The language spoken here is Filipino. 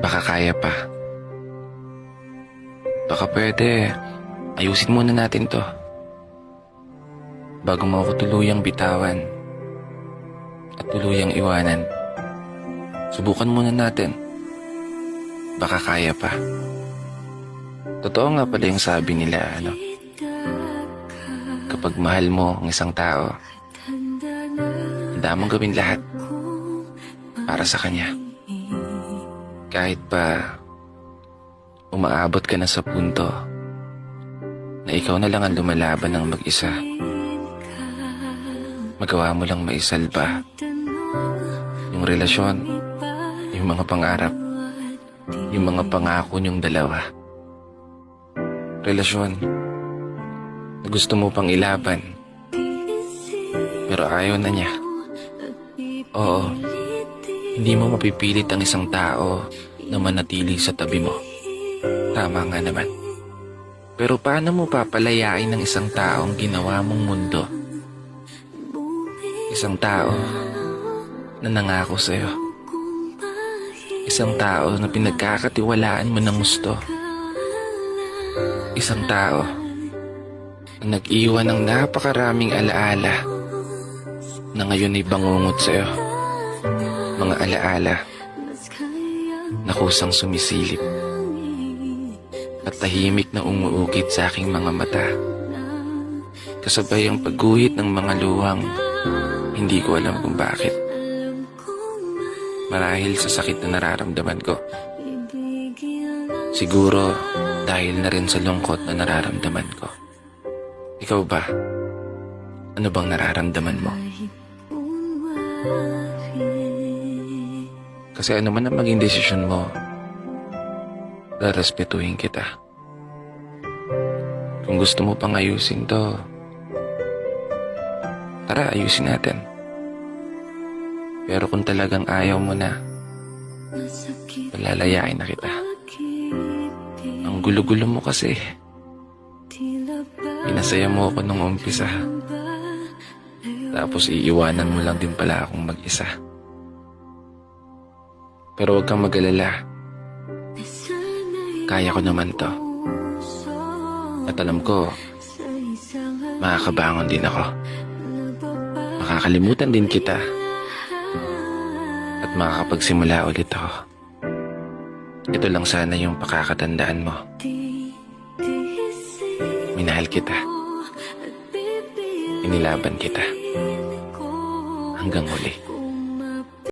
Baka kaya pa. Baka pwede. Ayusin muna natin to. Bago mo ako tuluyang bitawan at tuluyang iwanan. Subukan muna natin. Baka kaya pa. Totoo nga pala yung sabi nila, kapag mahal mo ang isang tao, handa mong gawin lahat para sa kanya. Kahit pa umaabot ka na sa punto na ikaw na lang ang lumalaban ng mag-isa, magawa mo lang maisalba yung relasyon, yung mga pangarap, yung mga pangako niyong dalawa. Relasyon na gusto mo pang ilaban, pero ayaw na niya. Oo, hindi mo mapipilit ang isang tao na manatili sa tabi mo. Tama nga naman. Pero paano mo papalayain ng isang taong ginawa mong mundo? Isang tao na nangako sa'yo. Isang tao na pinagkakatiwalaan mo ng gusto. Isang tao na nag-iwan ng napakaraming alaala na ngayon ay bangungot sa'yo. Mga alaala na kusang sumisilip at tahimik na umuukit sa aking mga mata. Kasabay ang pagguhit ng mga luwang, hindi ko alam kung bakit. Marahil sa sakit na nararamdaman ko. Siguro dahil na rin sa lungkot na nararamdaman ko. Ikaw ba? Ano bang nararamdaman mo? Kasi ano man ang maging desisyon mo, respetuhin kita. Kung gusto mo pang ayusin to, tara, ayusin natin. Pero kung talagang ayaw mo na, palalayain na kita. Ang gulo-gulo mo kasi. Pinasaya mo ako nung umpisa. Tapos iiwanan mo lang din pala akong mag-isa. Pero huwag kang mag-alala. Kaya ko naman to. At alam ko, makakabangon din ako. Makakalimutan din kita. At makakapagsimula ulit ako. Ito lang sana yung pakakatandaan mo. Minahal kita. Inilaban kita. Hanggang huli.